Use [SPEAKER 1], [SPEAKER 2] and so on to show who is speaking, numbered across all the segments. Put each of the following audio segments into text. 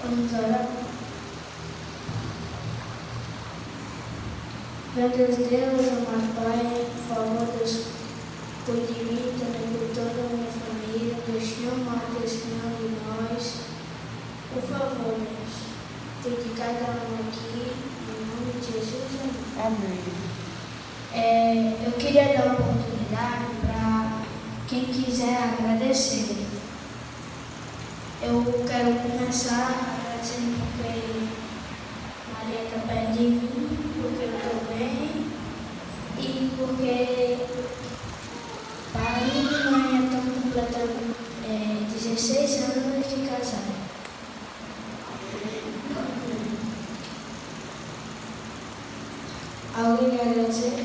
[SPEAKER 1] Vamos orar. Meu Deus, amado Pai, por favor, Deus, cuide de mim, também de toda a minha família, Deus, não mate esse nenhum de nós. Por favor, Deus, cuide de cada um aqui, em nome de Jesus, amém. Eu queria dar uma oportunidade para quem quiser agradecer. Eu quero começar agradecendo porque Maria está perto de mim, porque eu estou bem e porque pai e mãe estão completando 16 anos de casado. Alguém quer agradecer?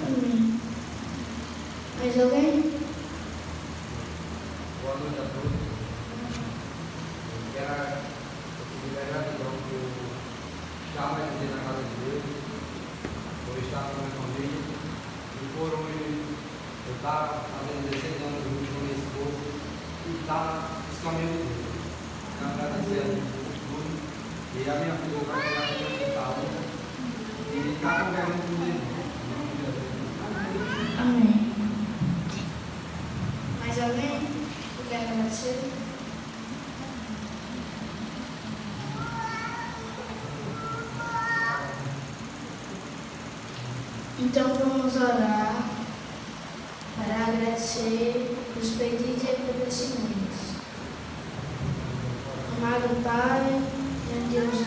[SPEAKER 1] Amém. Mais alguém?
[SPEAKER 2] Boa noite a todos. Quero pedir gratidão por estar mais um dia na casa de Deus, por estar com a minha família e por hoje eu estar fazendo 16 anos junto com a minha esposa e estar nesse caminho de Deus. Quero agradecer a Deus por tudo e a minha filha vai chegar com o hospital e estar convivendo com Deus.
[SPEAKER 1] Amém. Mais alguém que quer agradecer? Então vamos orar para agradecer os pedidos e agradecimentos. Amado Pai, Deus,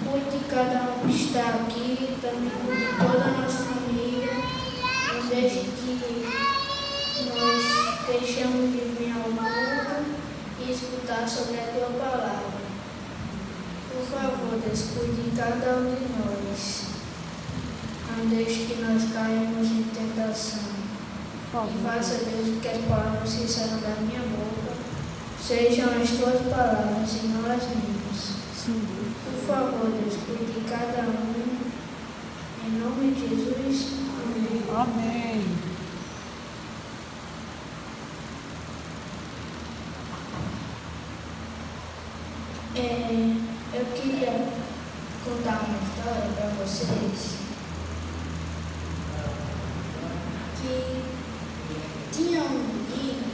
[SPEAKER 1] cuide de cada um que está aqui, também cuide de toda a nossa família. Não deixe que nós deixemos de vir ao mundo e escutar sobre a Tua palavra. Por favor, Deus, cuide de cada um de nós. Não deixe que nós caímos em tentação. E faça, Deus, que as palavras que saíram da minha boca sejam as Tuas palavras e não as minhas. Por favor, Deus, cuide de cada um. Em nome de Jesus. Amém.
[SPEAKER 3] Amém.
[SPEAKER 1] Eu queria contar uma história para vocês que tinha um menino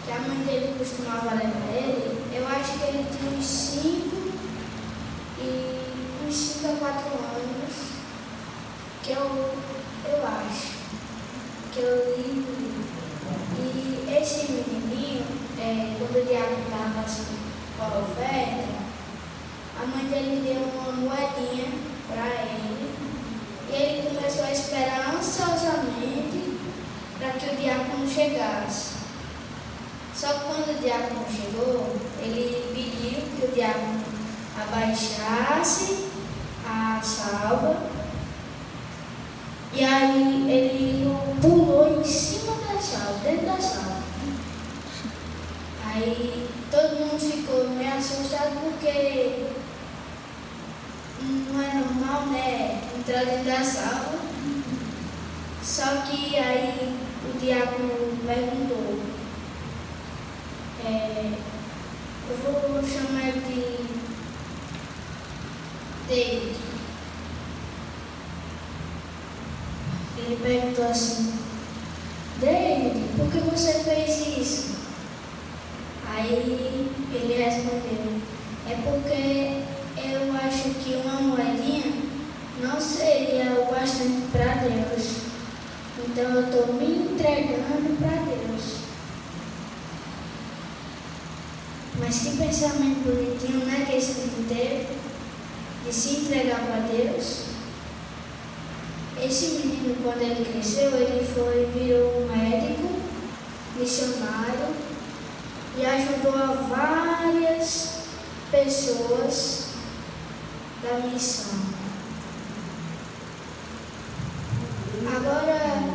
[SPEAKER 1] que a mãe dele costumava levar ele. Eu acho que ele tinha uns 5 a 4 anos, que eu acho que eu li. E esse menininho, quando o diabo estava assim com a oferta, a mãe dele deu uma moedinha para ele e ele começou a esperar ansiosamente para que o diácono chegasse. Só que quando o diácono chegou, ele pediu que o diácono abaixasse a salva e aí ele pulou em cima da salva, dentro da salva. Aí todo mundo ficou meio assustado porque não é normal, né, entrar dentro da salva. Só que aí o diácono perguntou, David. Ele perguntou assim: David, por que você fez isso? Aí ele respondeu: é porque eu acho que uma moedinha não seria o bastante para Deus. Então eu estou me entregando para Deus. Mas que pensamento bonitinho, né? Que esse menino teve de se entregar para Deus. Esse menino, quando ele cresceu, ele virou médico, missionário e ajudou a várias pessoas da missão. Agora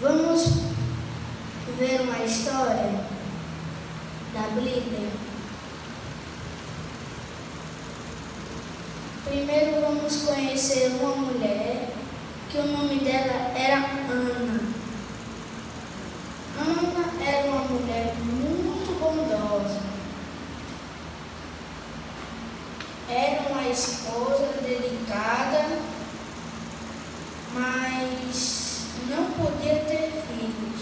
[SPEAKER 1] vamos ver uma história da Bíblia. Primeiro vamos conhecer uma mulher que o nome dela era Ana. Ana era uma mulher muito bondosa. Era uma esposa dedicada, mas não podia ter filhos,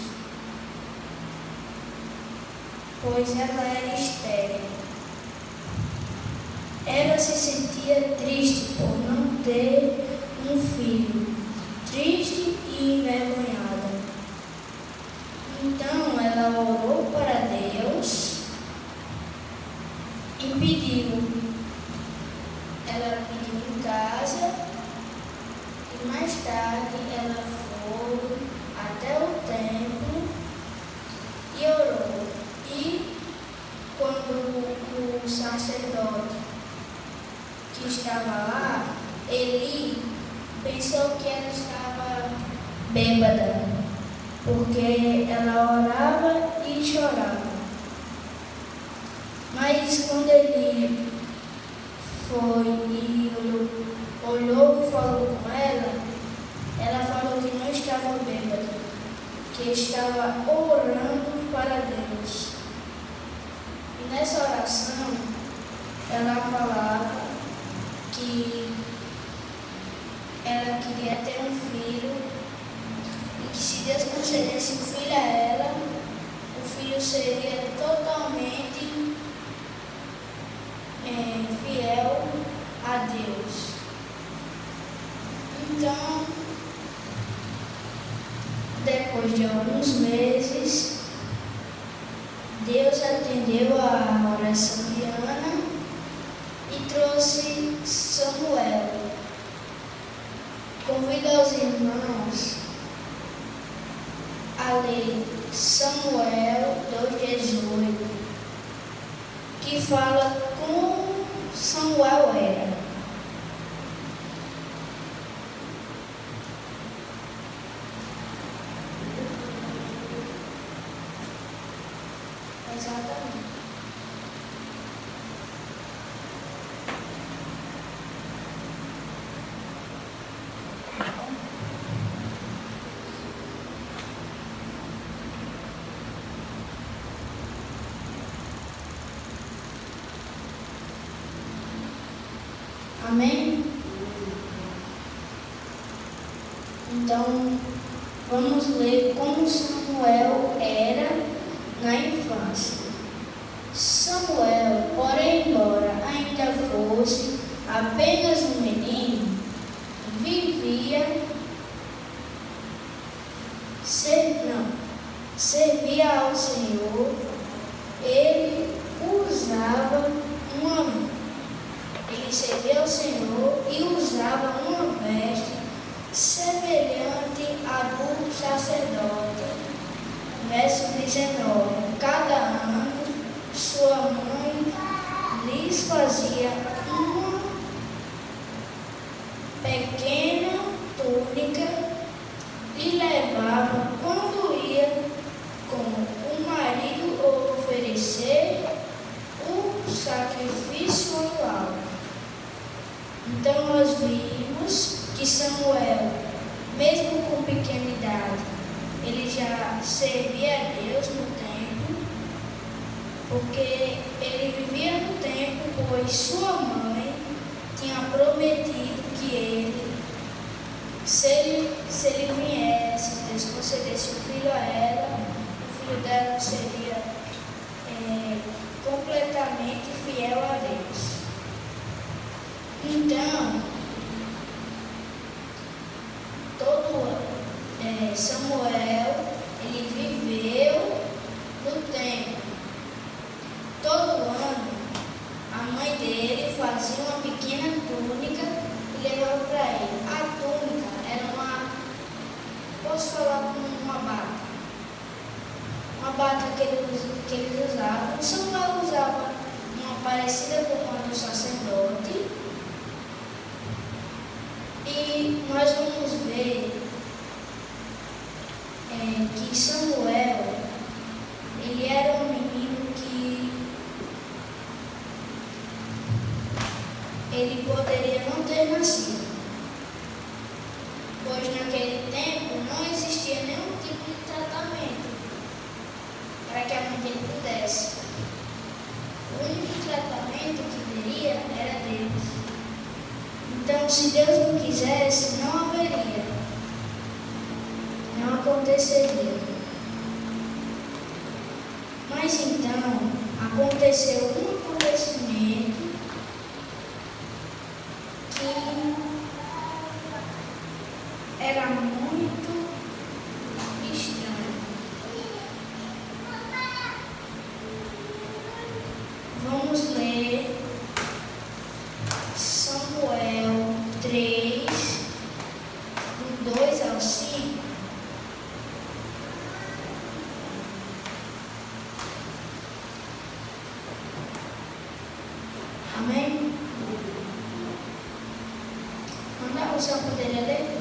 [SPEAKER 1] pois ela era estéril. Ela se sentia triste por não ter um filho, triste e envergonhada. Então ela orou para Deus e pediu. Ela pediu em casa e mais tarde ela foi até o templo e orou. E quando o sacerdote que estava lá, ele pensou que ela estava bêbada, porque ela orava e chorava. Mas quando ele foi e olhou e falou com ela falou que não estava bêbada, que estava orando para Deus. E nessa oração, ela falava que ela queria ter um filho e que se Deus concedesse um filho a ela, o filho seria totalmente fiel a Deus. Então, depois de alguns meses, Deus atendeu a oração de Ana e trouxe Samuel. Convido aos irmãos a ler Samuel 2,18, que fala como Samuel era. Exatamente. Amém? Então, vamos ler como Samuel era na infância. Samuel, porém, embora ainda fosse apenas um menino, servia ao Senhor. Ele servia ao Senhor e usava uma veste semelhante à do sacerdote. Verso 19. Cada ano sua mãe lhes fazia uma pequena túnica e levava quando ia com o marido oferecer o sacrifício anual. Então nós vimos que Samuel, mesmo com pequena idade, ele já servia a Deus no templo, porque ele vivia no templo, pois sua mãe tinha prometido que se ele viesse, Deus concedesse um filho a ela, o filho dela seria completamente fiel a Deus. Então, Samuel, ele viveu no templo. Todo ano, a mãe dele fazia uma pequena túnica e levava para ele. A túnica era posso falar como uma bata. Uma bata que eles usavam. Samuel usava uma parecida com a do sacerdote. E nós vamos ver que Samuel, ele era um menino que ele poderia não ter nascido, pois naquele tempo não existia nenhum tipo de tratamento para que a mãe dele pudesse. O único tratamento que teria era Deus. Então, se Deus não quisesse, não haveria, não aconteceria. Mas então, aconteceu um acontecimento que era muito estranho. Vamos ler Samuel 3, do 2 ao 5. Amém? Mandar o senhor poderia ler?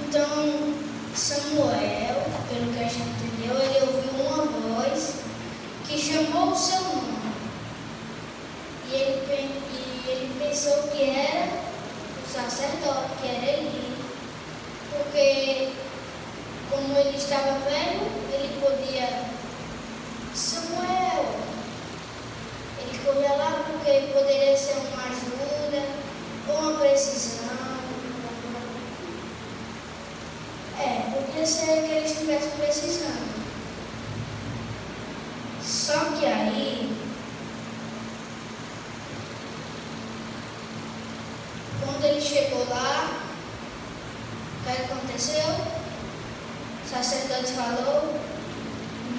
[SPEAKER 1] Então, Samuel, pelo que a gente entendeu, ele ouviu uma voz que chamou o seu nome. E ele pensou que era o sacerdote, que era Eli. Porque, como ele estava velho, ele podia... Samuel! Ele corria lá porque poderia ser uma ajuda ou uma precisão. Podia ser que ele estivesse precisando. Só que aí, quando ele chegou lá, o que aconteceu? O sacerdote falou: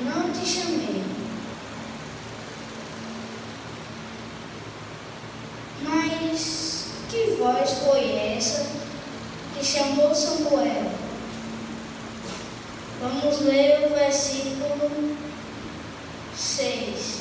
[SPEAKER 1] não te chamei. Mas que voz foi essa que chamou Samuel? Vamos ler o versículo 6.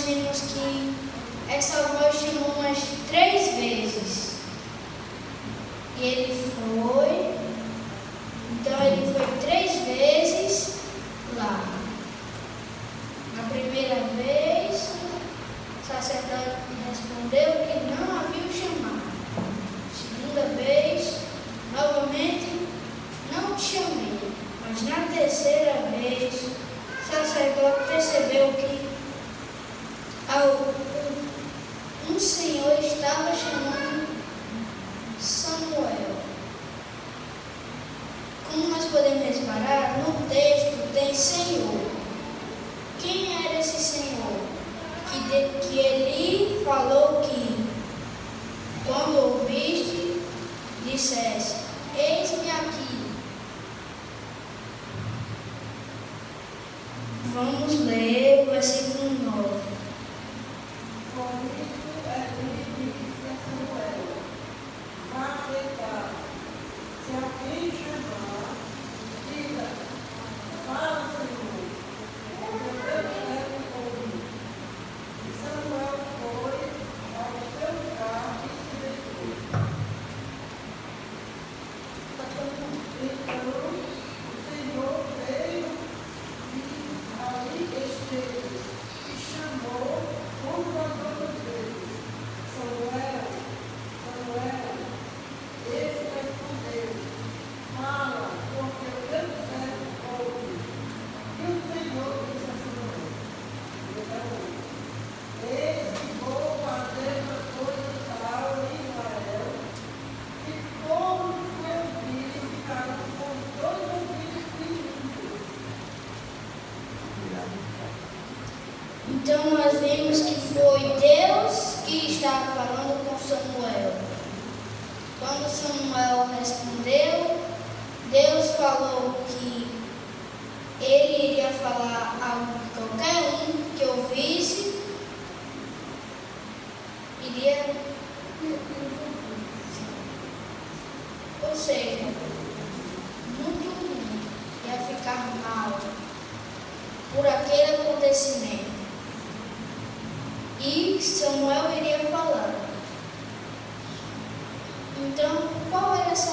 [SPEAKER 1] vimos que essa voz chamou umas 3 vezes. E ele foi. Então ele foi 3 vezes lá. Na primeira vez, o sacerdote respondeu que não havia o chamado. Segunda vez, novamente, não te chamei. Mas na terceira vez, o sacerdote percebeu que um senhor estava chamando Samuel. Como nós podemos reparar, no texto tem Senhor. Quem era esse Senhor? Que ele falou que, quando ouviste, dissesse: eis-me aqui. Vamos ler o versículo 9.
[SPEAKER 3] Com isso ele disse a Samuel: vá deitar. Se alguém chamar, diga: fala, Senhor, porque o teu servo ouve. E Samuel foi ao seu lugar e se deitou. Então o Senhor veio e ali esteve e chamou como das outras vezes: Samuel, Samuel. Ele respondeu: fala, porque o teu servo ouve. E o Senhor disse a Samuel: eis que vou fazer uma coisa tal em Israel, que todos os meus filhos ficarão com 2 ouvidos pequeninos.
[SPEAKER 1] Então nós vimos que foi Deus que estava falando com Samuel. Quando Samuel respondeu, Deus falou que ele iria falar a qualquer um que ouvisse, iria. Ou seja, muito ruim, ia ficar mal por aquele acontecimento. E Samuel iria falar. Então, qual era esse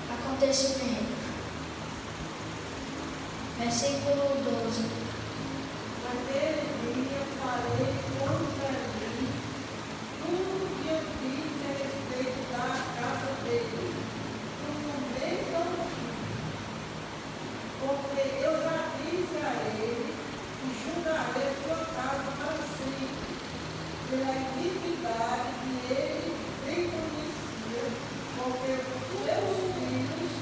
[SPEAKER 1] acontecimento? Versículo 12.
[SPEAKER 3] Naquele dia farei contra mim tudo que eu disse a respeito da casa dele, do começo ao fim. Porque eu já disse a ele que julgarei sua casa para sempre, pela iniquidade que ele bem conhecia, porque os seus filhos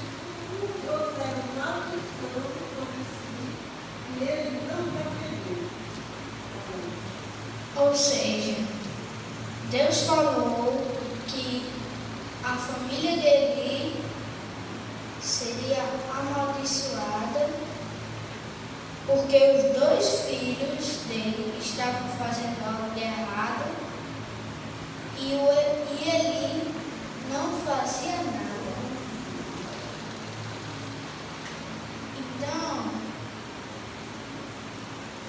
[SPEAKER 3] trouxeram maldição sobre si, e ele não defendeu.
[SPEAKER 1] Ou seja, Deus falou que a família dele seria amaldiçoada porque os 2 filhos dele estavam fazendo algo de errado e ele não fazia nada. Então,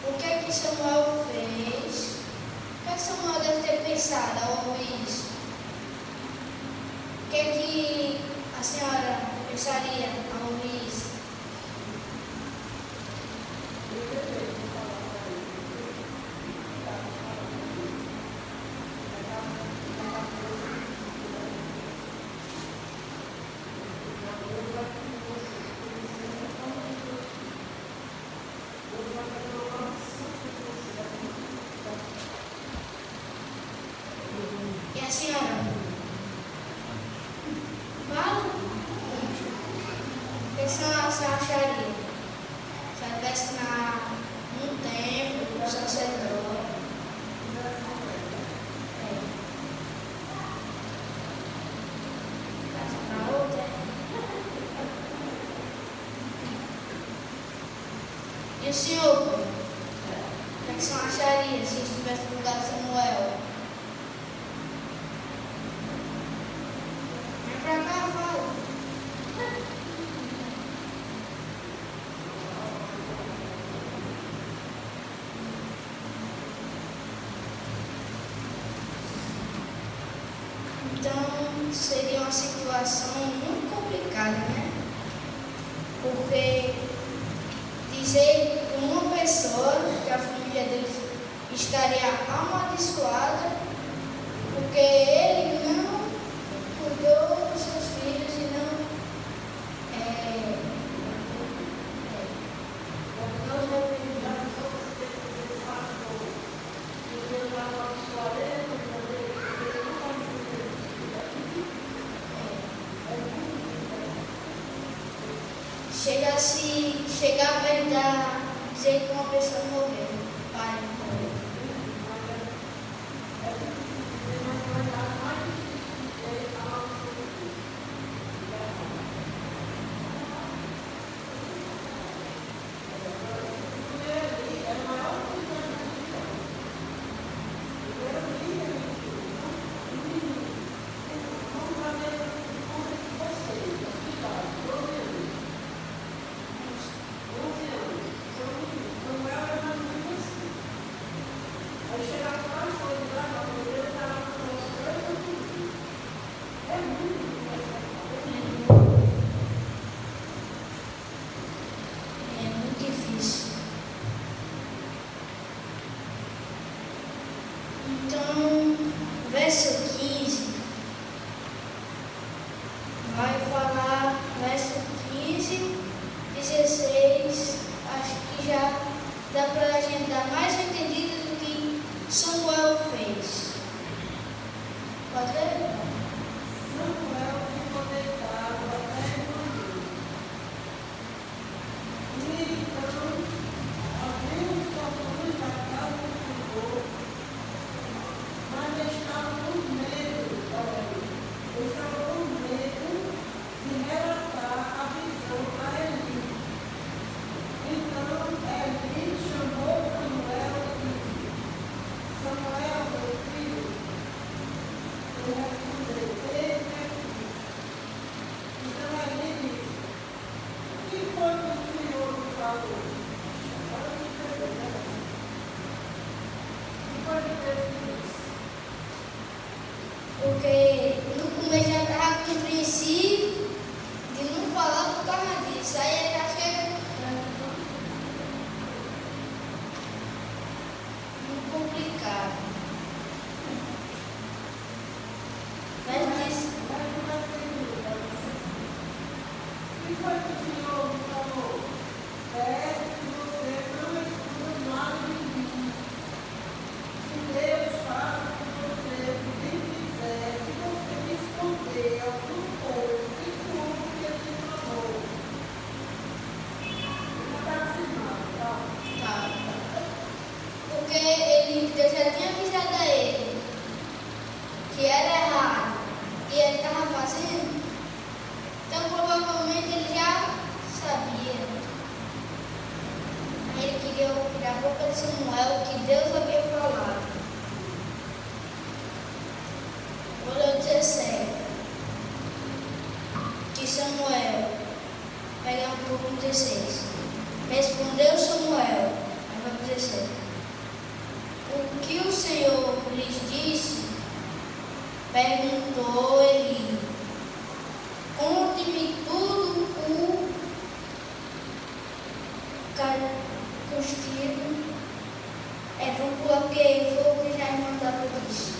[SPEAKER 1] o que é que Samuel fez? O que Samuel deve ter pensado ao ouvir isso? O que é que a senhora pensaria ao ouvir isso? E a senhora? Fala. O que a senhora acharia? Se ela estivesse num templo, um sacerdote. Passa para outra. E o senhor? O que a senhora acharia se estivesse no lugar de Samuel? Vem pra cá, fala. seria uma situação muito complicada, né? Porque dizer para uma pessoa que a família dele estaria amaldiçoada porque ele não cuidou dos seus filhos e não chegar perto da dizer que uma pessoa morreu, pai morreu. Então, verso 15 vai falar, verso 15, 16, acho que já dá para a gente dar mais entendido do que Samuel fez. Pode ler?
[SPEAKER 3] Samuel ficou deitado até dormir. E então abriu os portões da casa do Senhor, mas estava com medo, estava com medo de relatar a visão a Eli. Então Eli chamou Samuel e disse: Samuel, meu filho. Ele respondeu: Eis-me aqui. Então Eli disse: O que foi que o Senhor me falou? Agora me escreveu, né? O que foi que Deus me disse?
[SPEAKER 1] Porque no começo já estava compreensivo de não falar por causa disso. Aí ele já chega muito complicado. Mas diz,
[SPEAKER 3] O que foi que o Senhor me falou? Peço que você não escuta nada de mim. Se Deus faça com você o que bem quiser, se você me esconder algum pouco de tudo que Ele te falou. Não está ensinando, tá?
[SPEAKER 1] tá. Porque Deus já tinha avisado a ele que era errado e ele estava fazendo. Então provavelmente ele já sabia. Aí ele queria ouvir a boca de Samuel que Deus havia falado. Olha o 17. Que Samuel, pega um pouco no 16. Respondeu Samuel, aí vai pro 17. O que o Senhor lhes disse? Perguntou Eli. Conte-me tudo o castigo. Vamos pular porque foi o que já mandava disso.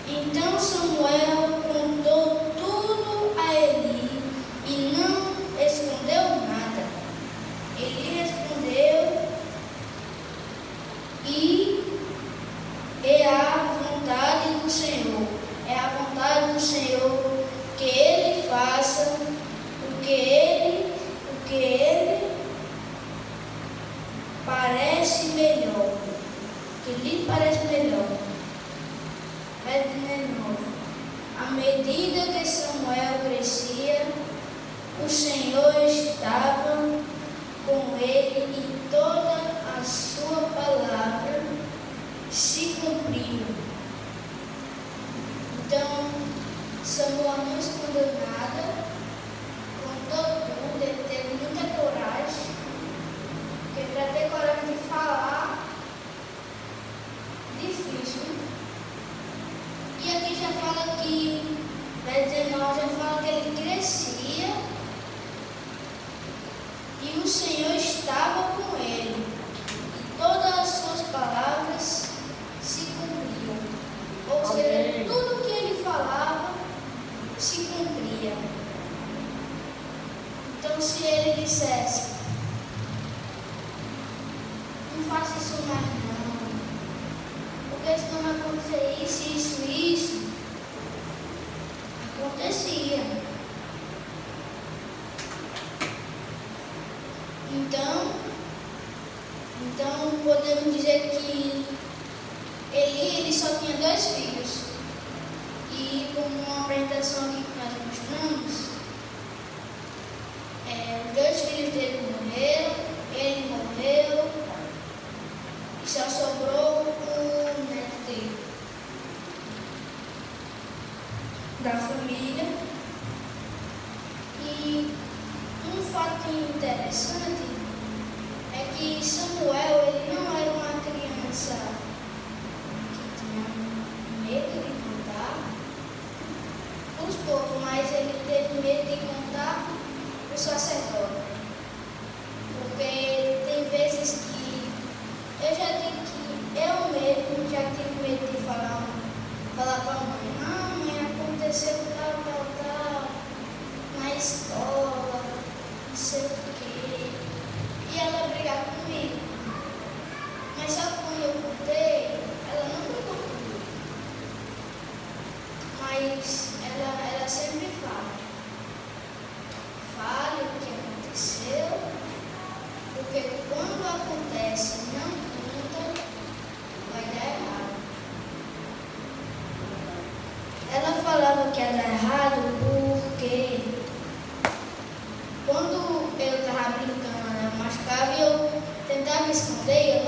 [SPEAKER 1] Então Samuel contou tudo a Eli e não escondeu nada. Eli respondeu e é a vontade do Senhor. É a vontade do Senhor que Ele faça o que Ele parece melhor. Que lhe parece melhor. Verso 19. À medida que Samuel crescia, o Senhor estava com ele e toda a sua palavra se cumpriu. Então, Samuel não escondeu nada, contou tudo, ele teve muita coragem, porque para ter coragem de falar, difícil. E aqui já fala que, vai dizer e o Senhor estava com ele, e todas as suas palavras se cumpriam. Ou seja, tudo que ele falava se cumpria. Então, se ele dissesse, não faça isso mais não, porque senão vai acontecer isso, acontecia. Então podemos dizer que ele só tinha 2 filhos. E como uma apresentação aqui que nós mostramos, os 2 filhos dele morreram, ele morreu, e só sobrou o neto dele, da família. E um fato interessante é que Samuel, ele não era uma criança que tinha medo de contar os poucos, mas ele teve medo de contar o sacerdote. Porque tem vezes que eu já digo que eu mesmo já tive medo de falar para a mãe, mãe, aconteceu tal, na escola, não sei o quê. E ela brigar comigo. Mas só que quando eu contei, ela não brigou comigo. Mas ela sempre fala. Fale o que aconteceu, porque quando acontece e não conta, vai dar errado. Ela falava que ia dar errado porque quando eu estava brincando, eu machucava e eu tentava esconder, eu